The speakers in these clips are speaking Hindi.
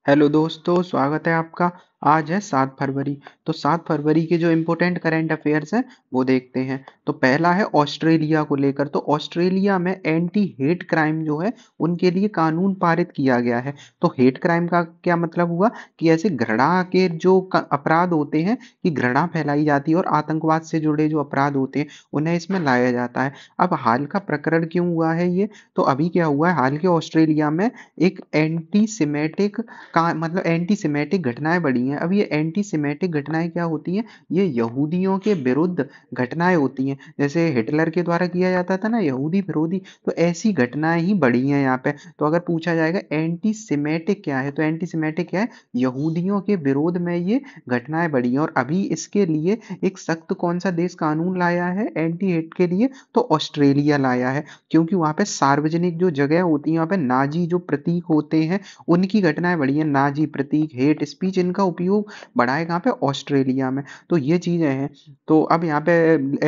हेलो दोस्तों, स्वागत है आपका। आज है 7 फरवरी। तो 7 फरवरी के जो इम्पोर्टेंट करंट अफेयर्स हैं वो देखते हैं। तो पहला है ऑस्ट्रेलिया को लेकर। तो ऑस्ट्रेलिया में एंटी हेट क्राइम जो है उनके लिए कानून पारित किया गया है। तो हेट क्राइम का क्या मतलब हुआ कि ऐसे घृणा के जो अपराध होते हैं कि घृणा फैलाई जाती है और आतंकवाद से जुड़े जो अपराध होते हैं उन्हें इसमें लाया जाता है। अब हाल का प्रकरण क्यों हुआ है ये? तो अभी क्या हुआ है, हाल के ऑस्ट्रेलिया में एक एंटी सिमेटिक का मतलब एंटीसेमेटिक घटनाएं बढ़ी हैं। अब ये एंटीसेमेटिक घटनाएं क्या होती हैं? ये यहूदियों के विरुद्ध घटनाएं होती हैं। जैसे हिटलर के द्वारा किया जाता था ना यहूदी विरोधी, तो ऐसी घटनाएं ही बढ़ी हैं यहाँ पे। तो अगर पूछा जाएगा एंटीसेमेटिक क्या है, तो एंटीसेमेटिक क्या है? यहूदियों के विरोध में ये घटनाएं बढ़ी हैं। और अभी इसके लिए एक सख्त कौन सा देश कानून लाया है एंटी हेट के लिए? तो ऑस्ट्रेलिया लाया है। क्योंकि वहां पे सार्वजनिक जो जगह होती है वहां पे नाजी जो प्रतीक होते हैं उनकी घटनाएं बढ़ी हैं। नाजी प्रतीक, हेट स्पीच, इनका उपयोग बढ़ा है कहाँ पे? ऑस्ट्रेलिया में। तो ये चीजें हैं। तो अब यहाँ पे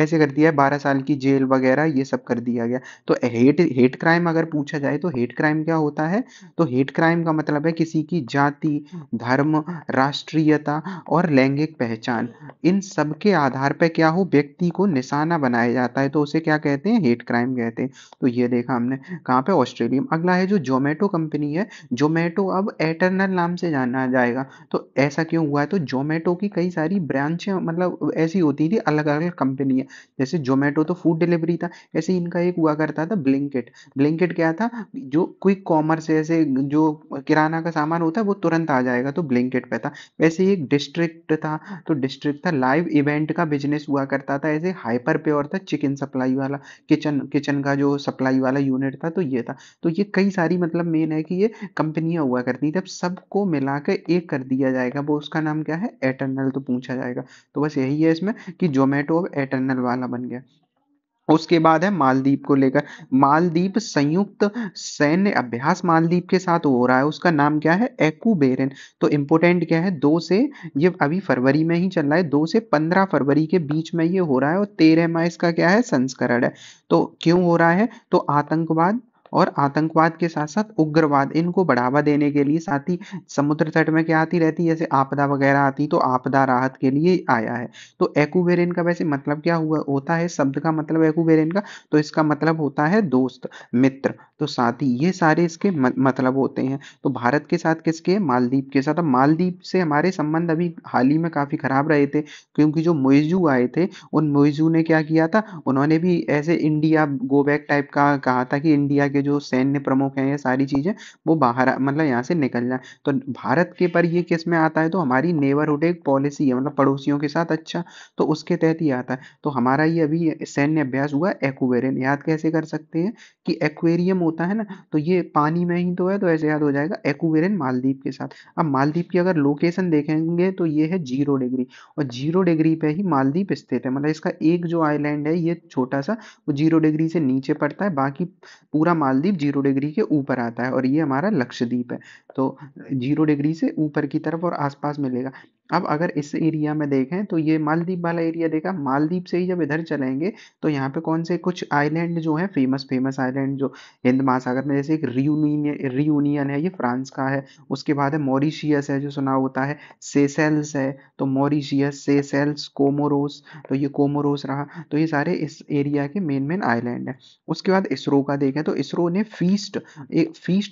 ऐसे कर दिया है 12 साल की जेल वगैरह ये सब कर दिया गया। तो हेट हेट क्राइम अगर पूछा जाए तो हेट क्राइम क्या होता है? तो हेट क्राइम का मतलब है किसी की जाति, धर्म, राष्ट्रीयता और लैंगिक पहचान, इन सब के आधार पर क्या हो, व्यक्ति को निशाना बनाया जाता है, तो उसे क्या कहते हैं? हेट क्राइम कहते हैं। तो ये देखा हमने कहाँ पे? ऑस्ट्रेलिया में। अगला है जो जोमेटो कंपनी है, जोमेटो अब एटर्नल नाम से जाना जाएगा। तो ऐसा क्यों हुआ है? तो जोमेटो की कई सारी ब्रांच मतलब ऐसी होती थी, अलग अलग कंपनी है। जैसे जोमेटो तो फूड डिलीवरी था, ऐसे इनका एक हुआ करता था ब्लिंकिट। ब्लिंकिट क्या था? जो क्विक कॉमर्स, ऐसे जो किराना का सामान होता है वो तुरंत आ जाएगा, तो ब्लिंकिट पे था। वैसे ही एक डिस्ट्रिक्ट था, तो डिस्ट्रिक्ट था लाइव इवेंट का बिजनेस हुआ करता था। ऐसे हाइपर प्योर था चिकन सप्लाई वाला, किचन किचन का जो सप्लाई वाला यूनिट था, तो ये था। तो ये कई सारी मतलब मेन है कि ये कंपनियां हुआ करती थी। अब सबको मिलाकर एक कर दिया जाएगा, वो उसका नाम क्या है? एटर्नल। तो पूछा जाएगा, तो बस यही है इसमें कि जोमेटो अब एटर्नल वाला बन गया। उसके बाद है मालदीव को लेकर। मालदीव संयुक्त सैन्य अभ्यास मालदीव के साथ हो रहा है, उसका नाम क्या है? एक्यूबेरन। तो इम्पोर्टेंट क्या है, 2 से, ये अभी फरवरी में ही चल रहा है, 2 से 15 फरवरी के बीच में ये हो रहा है और 13वां इसका क्या है? संस्करण है। तो क्यों हो रहा है? तो आतंकवाद और आतंकवाद के साथ साथ उग्रवाद, इनको बढ़ावा देने के लिए, साथ ही समुद्र तट में क्या आती रहती है, जैसे आपदा वगैरह आती, तो आपदा राहत के लिए आया है। तो एक्यूबेरन का वैसे मतलब क्या हुआ होता है, शब्द का मतलब एक्यूबेरन का? तो इसका मतलब होता है दोस्त, मित्र। तो साथ ही ये सारे इसके मतलब होते हैं। तो भारत के साथ किसके? मालदीव के साथ। अब मालदीव से हमारे संबंध अभी हाल ही में काफी खराब रहे थे, क्योंकि जो मुइज़ू आए थे, उन मुइज़ू ने क्या किया था, उन्होंने भी ऐसे इंडिया गो बैक टाइप का कहा था कि इंडिया के जो सैन्य प्रमुख हैं, ये सारी चीजें वो बाहर मतलब यहाँ से निकल जाए। तो भारत के पर ये किस में आता है? तो हमारी नेबरहुड एक पॉलिसी है, मतलब पड़ोसियों के साथ अच्छा, तो उसके तहत ही आता है। तो हमारा ये अभी सैन्य अभ्यास हुआ एक्वेरियम। याद कैसे कर सकते हैं कि एक्वेरियम होता है ना, तो ये पानी में ही तो है, तो ऐसे याद हो जाएगा एक्वेरियम मालदीव के साथ। अब मालदीव की अगर लोकेशन देखेंगे तो ये है 0 डिग्री, और 0 डिग्री पे ही मालदीव स्थित है। मतलब इसका एक जो आइलैंड है ये छोटा सा, वो 0 डिग्री से नीचे पड़ता है, बाकी पूरा मालदीव 0 डिग्री के ऊपर आता है, और ये हमारा लक्षद्वीप है। तो 0 डिग्री से ऊपर की तरफ और आसपास मिलेगा। अब अगर इस एरिया में देखें तो ये मालदीव वाला एरिया देखा, मालदीव से ही जब इधर चलेंगे तो यहाँ पे कौन से कुछ आइलैंड जो है, फेमस फेमस आइलैंड जो हिंद महासागर में, जैसे एक रियूनियन है, ये फ्रांस का है। उसके बाद है मॉरिशियस है, जो सुना होता है। सेशेल्स है, तो मॉरिशियस, सेशेल्स, कोमोरोस, तो ये कोमोरोस रहा। तो ये सारे इस एरिया के मेन मेन आइलैंड है। उसके बाद इसरो का देखें तो इसरो ने फीस्ट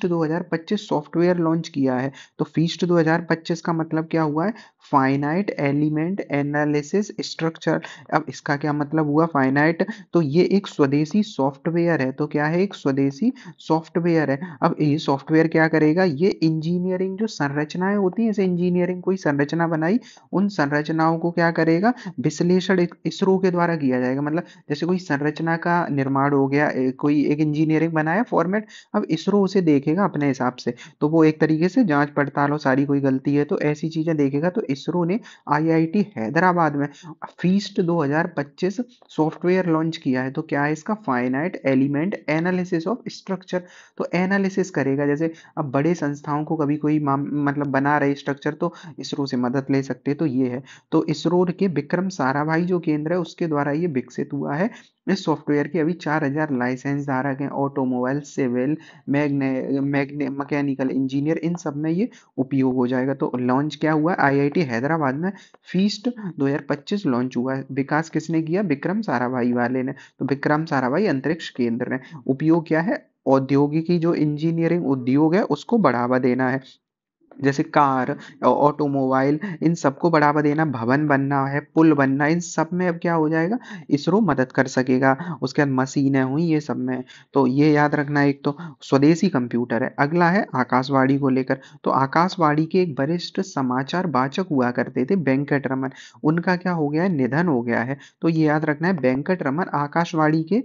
2025 सॉफ्टवेयर लॉन्च किया है। तो फीस्ट 2025 का मतलब क्या हुआ है? Finite element analysis structure. अब इसका क्या मतलब हुआ फाइनाइट? तो ये एक स्वदेशी सॉफ्टवेयर है। तो क्या है? एक स्वदेशी सॉफ्टवेयर है। अब ये सॉफ्टवेयर क्या करेगा? ये इंजीनियरिंग जो संरचनाएं होती हैं, जैसे इंजीनियरिंग कोई संरचना बनाई, उन संरचनाओं को क्या करेगा? विश्लेषण इसरो के द्वारा किया जाएगा। मतलब जैसे कोई संरचना का निर्माण हो गया, कोई एक इंजीनियरिंग बनाया फॉर्मेट, अब इसरो उसे देखेगा अपने हिसाब से, तो वो एक तरीके से जांच पड़ताल हो, सारी कोई गलती है तो ऐसी चीजें देखेगा, तो इसरो ने आईआईटी हैदराबाद में फीस्ट 2025 सॉफ्टवेयर लॉन्च किया है। तो क्या है इसका? Finite element analysis of structure. तो एनालिसिस करेगा, जैसे अब बड़े संस्थाओं को कभी कोई मतलब बना रहे स्ट्रक्चर तो इसरो से मदद ले सकते हैं। तो ये है, तो इसरो के विक्रम साराभाई जो केंद्र है उसके द्वारा ये विकसित हुआ है। इस सॉफ्टवेयर के अभी 4000 लाइसेंस धारक हैं। ऑटोमोबाइल, सिविल, मैकेनिकल इंजीनियर, इन सब में ये उपयोग हो जाएगा। तो लॉन्च क्या हुआ? आईआईटी हैदराबाद में फीस्ट 2025 लॉन्च हुआ है। विकास किसने किया? विक्रम साराभाई वाले ने। तो विक्रम साराभाई अंतरिक्ष केंद्र ने। उपयोग क्या है? औद्योगिकी, जो इंजीनियरिंग उद्योग है उसको बढ़ावा देना है, जैसे कार, ऑटोमोबाइल, इन सबको बढ़ावा देना, भवन बनना है, पुल बनना, इन सब में अब क्या हो जाएगा? इसरो मदद कर सकेगा। उसके बाद मशीनें हुई, ये सब में। तो ये याद रखना। एक तो स्वदेशी कंप्यूटर है। अगला है आकाशवाणी को लेकर। तो आकाशवाणी के एक वरिष्ठ समाचार वाचक हुआ करते थे वेंकट रमन, उनका क्या हो गया है? निधन हो गया है। तो ये याद रखना है, वेंकट रमन आकाशवाणी के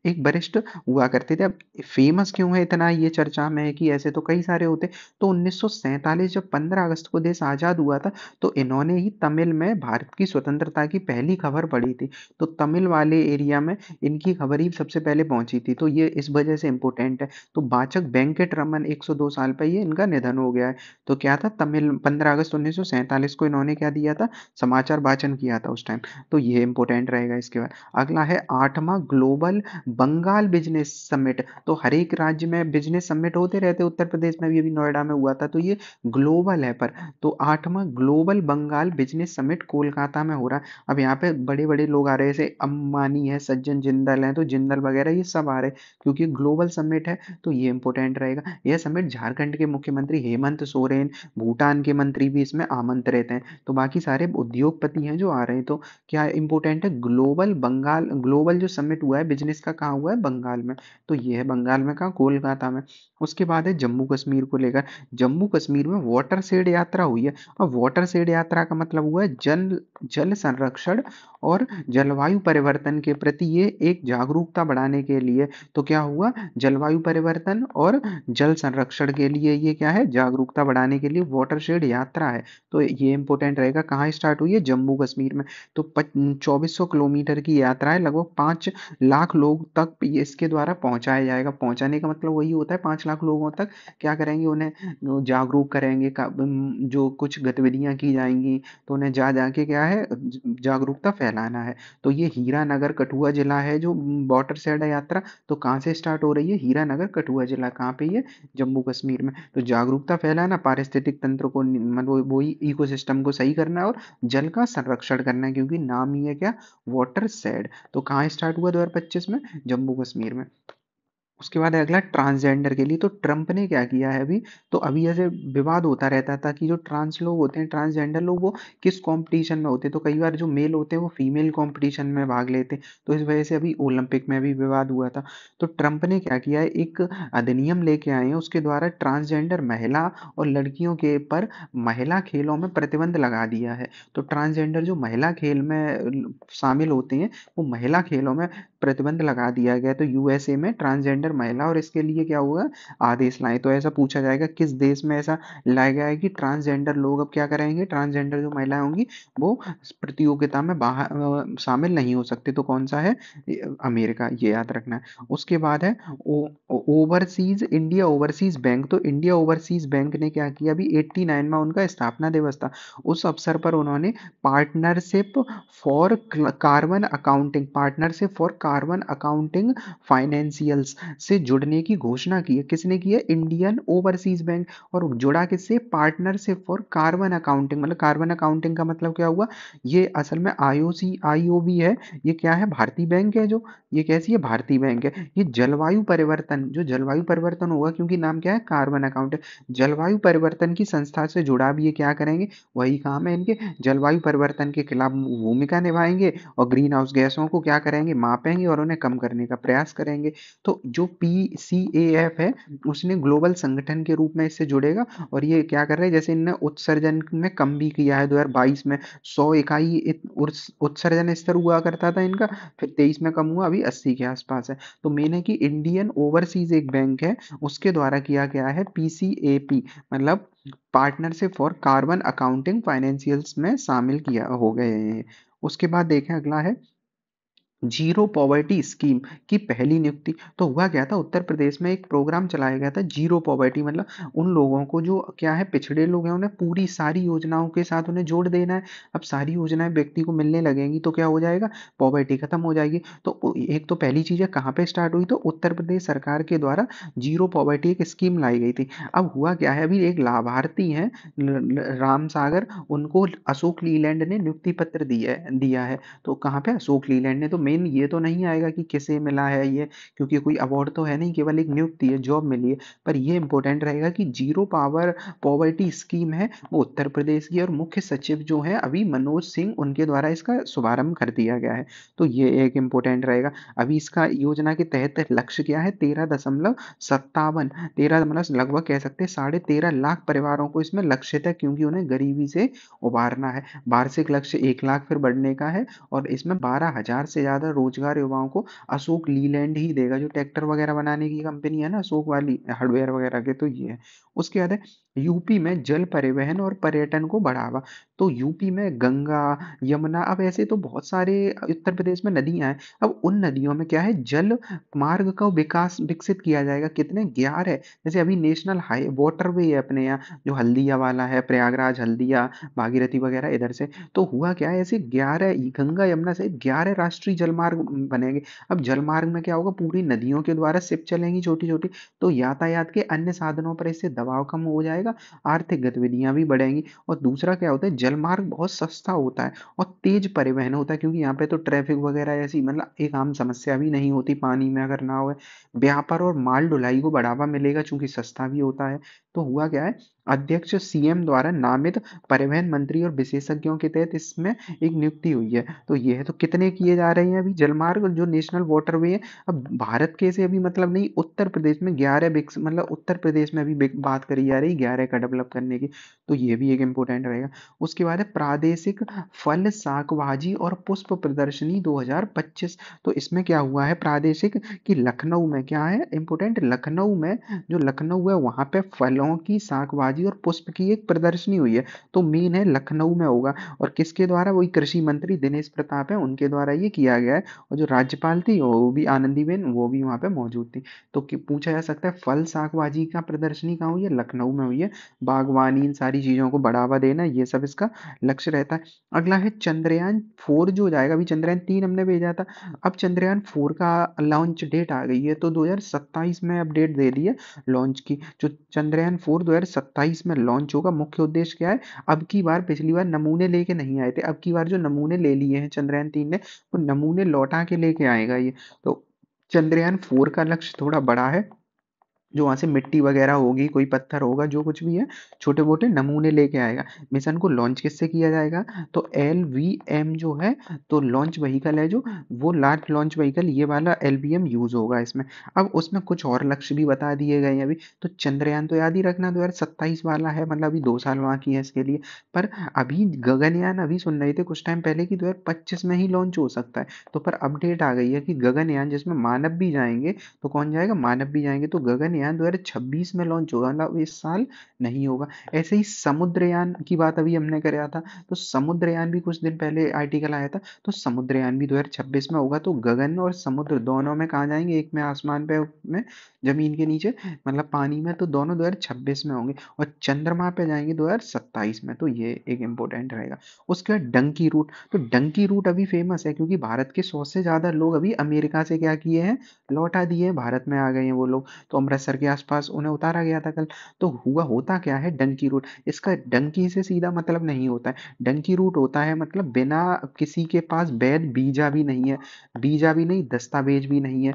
एक वरिष्ठ हुआ करते थे। अब फेमस क्यों है इतना, ये चर्चा में है कि ऐसे तो कई सारे होते। तो 1947 जब 15 अगस्त को देश आज़ाद हुआ था, तो इन्होंने ही तमिल में भारत की स्वतंत्रता की पहली खबर पढ़ी थी। तो तमिल वाले एरिया में इनकी खबर ही सबसे पहले पहुंची थी। तो ये इस वजह से इम्पोर्टेंट है। तो वाचक वेंकट रमन 102 साल पे ये इनका निधन हो गया है। तो क्या था? तमिल 15 अगस्त 1947 को इन्होंने क्या दिया था? समाचार वाचन किया था उस टाइम। तो ये इम्पोर्टेंट रहेगा। इसके बाद अगला है 8वां ग्लोबल बंगाल बिजनेस समिट। तो हर एक राज्य में बिजनेस समिट होते रहते, उत्तर प्रदेश में भी अभी नोएडा में हुआ था। तो ये ग्लोबल है, पर तो 8वां global Bengal business summit Kolkata में हो रहा है। अब यहाँ पे बड़े बड़े लोग आ रहे हैं, जैसे अंबानी है, सज्जन जिंदल है, तो जिंदल वगैरह ये सब आ रहे हैं क्योंकि ग्लोबल समिट है। तो ये इंपॉर्टेंट रहेगा। यह समिट झारखंड के मुख्यमंत्री हेमंत सोरेन, भूटान के मंत्री भी इसमें आमंत्रित हैं। तो बाकी सारे उद्योगपति हैं जो आ रहे हैं। तो क्या इंपॉर्टेंट है? ग्लोबल बंगाल, ग्लोबल जो समिट हुआ है बिजनेस का, कहाँ हुआ है? बंगाल में। तो ये है बंगाल में, कहाँ? कोलकाता में। उसके बाद है जम्मू कश्मीर को लेकर। जम्मू कश्मीर में वाटर शेड यात्रा हुई है। और वाटर शेड यात्रा का मतलब हुआ है जल जल संरक्षण और जलवायु परिवर्तन के प्रति ये एक जागरूकता बढ़ाने के लिए। तो क्या हुआ? जलवायु परिवर्तन और जल संरक्षण के लिए ये क्या है? जागरूकता बढ़ाने के लिए वाटर शेड यात्रा है। तो ये इंपॉर्टेंट रहेगा। कहाँ स्टार्ट हुई है? जम्मू कश्मीर में। तो 2400 किलोमीटर की यात्रा है, लगभग 5 लाख लोग तक ये इसके द्वारा पहुंचाया जाएगा। पहुंचाने का मतलब वही होता है, 5 लाख लोगों तक क्या करेंगे? उन्हें जागरूक करेंगे, जो कुछ गतिविधियां की जाएंगी तो उन्हें जा जाके क्या है? जागरूकता फैलाना है। तो ये हीरानगर कठुआ जिला है जो वाटर शेड यात्रा। तो कहाँ से स्टार्ट हो रही है? हीरानगर कठुआ जिला। कहाँ पे? ये जम्मू कश्मीर में। तो जागरूकता फैलाना, पारिस्थितिक तंत्र को मतलब वही इकोसिस्टम को सही करना और जल का संरक्षण करना है, क्योंकि नाम ही है क्या? Water shade. तो कहाँ स्टार्ट हुआ 2025 में? जम्मू कश्मीर में। उसके बाद है अगला ट्रांसजेंडर के लिए। तो ट्रंप ने क्या किया है अभी? तो अभी ऐसे विवाद होता रहता था कि जो ट्रांस लोग होते हैं, ट्रांसजेंडर लोग, वो किस कंपटीशन में होते हैं। तो कई बार जो मेल होते हैं वो फीमेल कंपटीशन में भाग लेते हैं। तो इस वजह से अभी ओलंपिक में भी विवाद हुआ था। तो ट्रंप ने क्या किया है? एक अधिनियम लेके आए हैं, उसके द्वारा ट्रांसजेंडर महिला और लड़कियों के पर महिला खेलों में प्रतिबंध लगा दिया है। तो ट्रांसजेंडर जो महिला खेल में शामिल होते हैं, वो महिला खेलों में प्रतिबंध लगा दिया गया। तो यूएसए में ट्रांसजेंडर महिला, और इसके लिए क्या हुआ? आदेश लाए। तो ऐसा पूछा जाएगा किस देश में ऐसा लाया गया है कि ट्रांसजेंडर लोग अब क्या करेंगे? ट्रांसजेंडर जो महिलाएं होंगी वो प्रतियोगिता में बाहर शामिल नहीं हो सकते। तो कौन सा है? अमेरिका। ये याद रखना है। उसके बाद है ओवरसीज, इंडिया ओवरसीज बैंक। तो इंडिया ओवरसीज बैंक ने क्या किया? अभी 89 में उनका स्थापना दिवस था। उस अवसर पर उन्होंने partnership for carbon accounting, partnership for carbon accounting financials से जुड़ने की घोषणा की है। किसने की है? Indian overseas bank. और जुड़ा किससे? Partnership for carbon accounting. मतलब कार्बन अकाउंटिंग का मतलब क्या हुआ? ये असल में आईओसी आईओबी है। ये क्या है? भारतीय बैंक है। जो ये कैसी है? भारतीय बैंक है। ये जलवायु परिवर्तन, जो जलवायु परिवर्तन होगा, क्योंकि नाम क्या है? Carbon account. जलवायु परिवर्तन की संस्था से जुड़ा भी ये क्या करेंगे? वही काम है इनके। जलवायु परिवर्तन के खिलाफ भूमिका निभाएंगे और ग्रीन हाउस गैसों को क्या करेंगे? मापेंगे और उन्हें कम करने का प्रयास करेंगे। तो जो जो PCAF है उसने ग्लोबल संगठन के रूप में इससे जुड़ेगा और ये क्या कर रहे हैं, जैसे इनने उत्सर्जन में कम भी किया है 2022 में 100 इकाई उत्सर्जन स्तर हुआ करता था इनका, फिर 23 में कम हुआ, अभी 80 के आसपास है। तो मेन है कि इंडियन ओवरसीज एक बैंक है, उसके द्वारा किया गया है PCAP, मतलब partnership for carbon accounting financials में शामिल किया हो गए हैं। उसके बाद देखें अगला है जीरो पॉवर्टी स्कीम की पहली नियुक्ति। तो हुआ क्या था, उत्तर प्रदेश में एक प्रोग्राम चलाया गया था जीरो पॉवर्टी, मतलब उन लोगों को जो क्या है पिछड़े लोग हैं उन्हें पूरी सारी योजनाओं के साथ उन्हें जोड़ देना है। अब सारी योजनाएं व्यक्ति को मिलने लगेंगी तो क्या हो जाएगा, पॉवर्टी खत्म हो जाएगी। तो एक तो पहली चीज है कहाँ पे स्टार्ट हुई, तो उत्तर प्रदेश सरकार के द्वारा जीरो पॉवर्टी एक स्कीम लाई गई थी। अब हुआ क्या है, अभी एक लाभार्थी है राम सागर, उनको अशोक लीलैंड ने नियुक्ति पत्र दिया है। तो कहाँ पे, अशोक लीलैंड ने। तो मेन ये तो नहीं आएगा कि किसे मिला है ये, क्योंकि कोई अवार्ड तो है नहीं, केवल एक नियुक्ति है, जॉब मिली है। पर ये इंपॉर्टेंट रहेगा कि जीरो पावर पॉवर्टी स्कीम है वो उत्तर प्रदेश की, और मुख्य सचिव जो है अभी मनोज सिंह, उनके द्वारा इसका शुभारंभ कर दिया गया है। तो ये एक इंपॉर्टेंट रहेगा। अभी इसका योजना के तहत लक्ष्य क्या है, 13.57, 13 मतलब लगभग कह सकते हैं 13.5 लाख परिवारों को इसमें लक्षित है, क्योंकि उन्हें गरीबी से उबारना है। वार्षिक लक्ष्य 1 लाख फिर बढ़ने का है, और इसमें 12,000 से ज़्यादा रोजगार युवाओं को अशोक लीलैंड ही देगा, जो ट्रैक्टर वगैरह बनाने की कंपनी है ना अशोक वाली, हार्डवेयर वगैरह के। तो ये है। उसके बाद है यूपी में जल परिवहन और पर्यटन को बढ़ावा। तो यूपी में गंगा, यमुना, अब ऐसे तो बहुत सारे उत्तर प्रदेश में नदियां हैं। अब उन नदियों में क्या है, जल मार्ग का विकास विकसित किया जाएगा। कितने, 11। जैसे अभी नेशनल हाई वाटरवे है अपने यहाँ, जो हल्दिया वाला है, प्रयागराज हल्दिया भागीरथी वगैरह इधर से। तो हुआ क्या है, ऐसे 11 गंगा यमुना सहित 11 राष्ट्रीय जलमार्ग बनेंगे। अब जलमार्ग में क्या होगा, पूरी नदियों के द्वारा शिप चलेंगी छोटी छोटी, तो यातायात के अन्य साधनों पर इससे दबाव कम हो जाएगा, आर्थिक गतिविधियां भी बढ़ेंगी। और दूसरा क्या होता है, जलमार्ग बहुत सस्ता होता है और तेज परिवहन होता है, क्योंकि यहाँ पे तो ट्रैफिक वगैरह ऐसी मतलब एक आम समस्या भी नहीं होती पानी में अगर ना हो। व्यापार और माल ढुलाई को बढ़ावा मिलेगा, चूंकि सस्ता भी होता है। तो हुआ क्या है, अध्यक्ष सीएम द्वारा नामित परिवहन मंत्री और विशेषज्ञों के तहत इसमें एक नियुक्ति हुई है। तो ये है। तो कितने किए जा रहे हैं अभी जलमार्ग, जो नेशनल वाटरवे है। अब भारत के से अभी मतलब नहीं, उत्तर प्रदेश में 11 मतलब उत्तर प्रदेश में अभी बात करी जा रही 11 का डेवलप करने की। तो ये भी एक इम्पोर्टेंट रहेगा। उसके बाद है प्रादेशिक फल शाकभाजी और पुष्प प्रदर्शनी 2025। तो इसमें क्या हुआ है, प्रादेशिक कि लखनऊ में क्या है इम्पोर्टेंट, लखनऊ में जो लखनऊ है वहां पे फलों की, शाकभाजी और पुष्प की एक प्रदर्शनी हुई है। तो मेन है लखनऊ में होगा, और किसके द्वारा, वही कृषि मंत्री दिनेश प्रताप है, उनके द्वारा ये किया गया है। और जो राज्यपाल थी वो भी आनंदीबेन, वो भी वहां पे मौजूद थी। तो पूछा जा सकता है फल शाकभाजी का प्रदर्शनी कहाँ हुई है, लखनऊ में हुई है। बागवानी, इन सारी चीजों को बढ़ावा देना, ये सब इसका लक्ष्य रहता है। अगला है चंद्रयान 4 जो जाएगा, अभी चंद्रयान 3 हमने भेजा था, अब चंद्रयान 4 का लॉन्च डेट आ गई है, तो 2027 में अपडेट दे दी है लॉन्च की। जो चंद्रयान 4 2027 में लॉन्च होगा। मुख्य उद्देश्य क्या है, अब की बार, पिछली बार नमूने लेके नहीं आए थे, अब की बार जो नमूने ले लिए हैं चंद्रयान 3 ने, वो नमूने लौटा के लेके आएगा ये। तो चंद्रयान 4 का लक्ष्य थोड़ा बड़ा है, जो वहां से मिट्टी वगैरह होगी, कोई पत्थर होगा, जो कुछ भी है, छोटे मोटे नमूने लेके आएगा। मिशन को लॉन्च किससे किया जाएगा, तो LVM जो है, तो लॉन्च व्हीकल है जो, वो लार्ज लॉन्च व्हीकल, ये वाला LVM यूज होगा इसमें। अब उसमें कुछ और लक्ष्य भी बता दिए गए हैं अभी। तो चंद्रयान तो याद ही रखना 2027 वाला है, मतलब अभी 2 साल बाकी है इसके लिए। पर अभी गगनयान, अभी सुन रहे थे कुछ टाइम पहले कि 2025 में ही लॉन्च हो सकता है। तो पर अपडेट आ गई है कि गगनयान, जिसमें मानव भी जाएंगे, तो कौन जाएगा, मानव भी जाएंगे, तो गगनयान 2026 में लॉन्च होगा, मतलब इस साल नहीं होगा। ऐसे ही समुद्रयान की बात अभी हमने कराया था, तो समुद्रयान भी कुछ दिन पहले आर्टिकल आया था, तो समुद्रयान भी 2026 में होगा। तो गगन और समुद्र दोनों में कहाँ जाएंगे, एक में आसमान पे में, जमीन के नीचे, मतलब पानी में, तो दोनों 2026 में होंगे। और चंद्रमा पे जाएंगे 2027 में। तो ये एक इंपॉर्टेंट रहेगा। उसके बाद डंकी रूट। तो डंकी रूट अभी फेमस है, क्योंकि भारत के 100 से ज्यादा लोग अभी अमेरिका से क्या किए हैं, लौटा दिए हैं, भारत में आ गए हैं वो लोग। तो अमृतसर अमृतसर के आसपास उन्हें उतारा गया था कल। तो हुआ होता क्या है, डंकी रूट, इसका डंकी से सीधा मतलब नहीं होता है। डंकी रूट होता है मतलब बिना किसी के पास वैध वीजा भी नहीं है, वीजा भी नहीं, दस्तावेज भी नहीं है,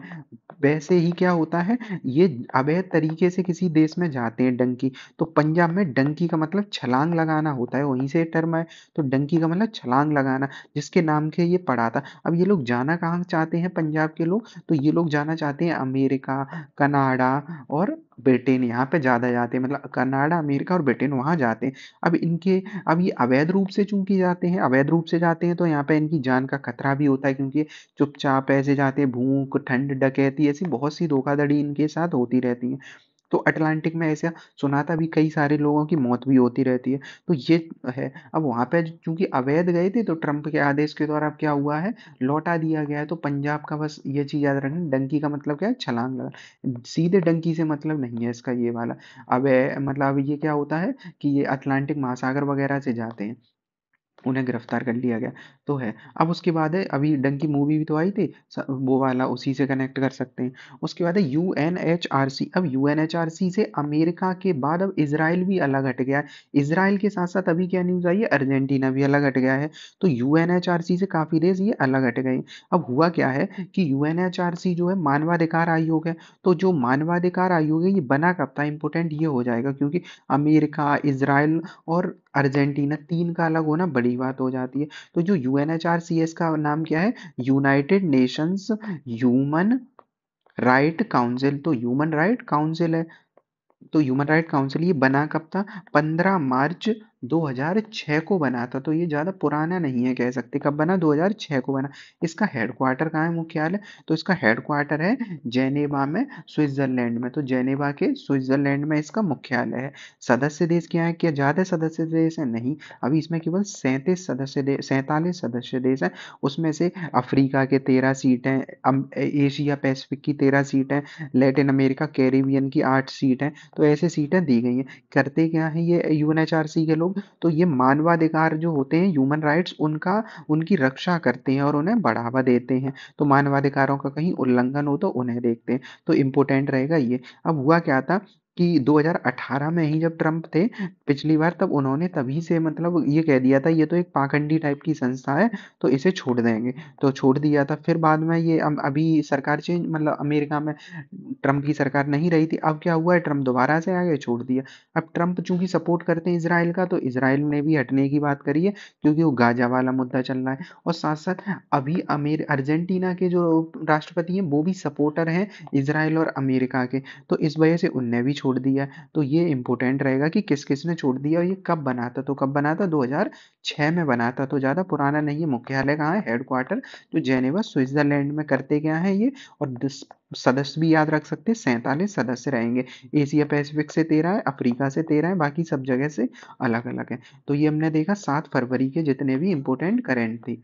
वैसे ही क्या होता है, ये अवैध तरीके से किसी देश में जाते हैं डंकी। तो पंजाब में डंकी का मतलब छलांग लगाना होता है, वहीं से टर्म है। तो डंकी का मतलब छलांग लगाना, जिसके नाम के ये पड़ा था। अब ये लोग जाना कहाँ चाहते हैं पंजाब के लोग, तो ये लोग जाना चाहते हैं अमेरिका, कनाडा और ब्रिटेन, यहाँ पे ज़्यादा जाते हैं, मतलब कनाडा, अमेरिका और ब्रिटेन वहाँ जाते हैं। अब इनके, अब ये अवैध रूप से चूंकि जाते हैं, अवैध रूप से जाते हैं, तो यहाँ पे इनकी जान का खतरा भी होता है, क्योंकि चुपचाप ऐसे जाते हैं, भूख ठंड डकैती ऐसी बहुत सी धोखाधड़ी इनके साथ होती रहती है। तो अटलांटिक में ऐसा सुना था भी, कई सारे लोगों की मौत भी होती रहती है। तो ये है। अब वहां पे चूंकि अवैध गए थे, तो ट्रंप के आदेश के द्वारा अब क्या हुआ है, लौटा दिया गया है। तो पंजाब का बस ये चीज याद रखना, डंकी का मतलब क्या है, छलांग लगा, सीधे डंकी से मतलब नहीं है इसका ये वाला। अब मतलब अब ये क्या होता है कि ये अटलांटिक महासागर वगैरह से जाते हैं, उन्हें गिरफ्तार कर लिया गया। तो है। अब उसके बाद है, अभी डंकी मूवी भी तो आई थी, वो वाला उसी से कनेक्ट कर सकते हैं। उसके बाद है यूएनएचआरसी। अब यूएनएचआरसी से अमेरिका के बाद अब इसराइल भी अलग हट गया है। इसराइल के साथ साथ अभी क्या न्यूज आई है, अर्जेंटीना भी अलग हट गया है। तो यूएनएचआरसी से काफी देश ये अलग हट गए। अब हुआ क्या है कि यूएनएचआरसी जो है मानवाधिकार आयोग है। तो जो मानवाधिकार आयोग है, ये बना कब था, इंपोर्टेंट ये हो जाएगा, क्योंकि अमेरिका, इसराइल और अर्जेंटीना तीन का अलग होना बड़ी बात हो जाती है। तो जो यूएनएचआरसीएस का नाम क्या है, United Nations human right council. तो ह्यूमन राइट काउंसिल है। तो ह्यूमन राइट काउंसिल ये बना कब था, 15 मार्च 2006 को बना था। तो ये ज्यादा पुराना नहीं है, कह सकते कब बना, 2006 को बना। इसका हेडक्वार्टर कहाँ है, मुख्यालय, तो इसका हेडक्वार्टर है जेनेवा में, स्विट्जरलैंड में। तो जेनेवा के स्विट्जरलैंड में इसका मुख्यालय है। सदस्य देश क्या है, क्या ज्यादा सदस्य देश है, नहीं, अभी इसमें केवल 47 सदस्य देश है। उसमें से अफ्रीका के 13 सीट हैं, एशिया पैसिफिक की 13 सीट है, लैटिन अमेरिका कैरिबियन की 8 सीट है। तो ऐसे सीटें दी गई हैं। करते क्या है ये यूएनएचआरसी के लोग, तो ये मानवाधिकार जो होते हैं, ह्यूमन राइट्स, उनका, उनकी रक्षा करते हैं और उन्हें बढ़ावा देते हैं। तो मानवाधिकारों का कहीं उल्लंघन हो तो उन्हें देखते हैं। तो इम्पोर्टेंट रहेगा ये। अब हुआ क्या था कि 2018 में ही जब ट्रंप थे पिछली बार, तब उन्होंने तभी से मतलब ये कह दिया था, ये तो एक पाखंडी टाइप की संस्था है, तो इसे छोड़ देंगे। तो छोड़ दिया था। फिर बाद में ये अभी सरकार चेंज, मतलब अमेरिका में ट्रंप की सरकार नहीं रही थी। अब क्या हुआ है, ट्रंप दोबारा से आ गए, छोड़ दिया। अब ट्रंप चूंकि सपोर्ट करते हैं इसराइल का, तो इसराइल ने भी हटने की बात करी है, क्योंकि वो गाजा वाला मुद्दा चल रहा है। और साथ साथ अभी अर्जेंटीना के जो राष्ट्रपति हैं, वो भी सपोर्टर हैं इसराइल और अमेरिका के। तो इस वजह से उनने भी छोड़ दिया है। तो ये इंपॉर्टेंट रहेगा कि किस किस ने छोड़ दिया और ये कब बना था। तो कब बना था, 2006 में बना था। तो ज्यादा पुराना नहीं है। मुख्यालय कहाँ है, हेडक्वार्टर जो जेनेवा स्विट्जरलैंड में। करते क्या है ये, और सदस्य भी याद रख सकते हैं, 47 सदस्य रहेंगे। एशिया पैसिफिक से 13 है, अफ्रीका से 13 है, बाकी सब जगह से अलग अलग है। तो ये हमने देखा 7 फरवरी के जितने भी इंपॉर्टेंट करेंट थी।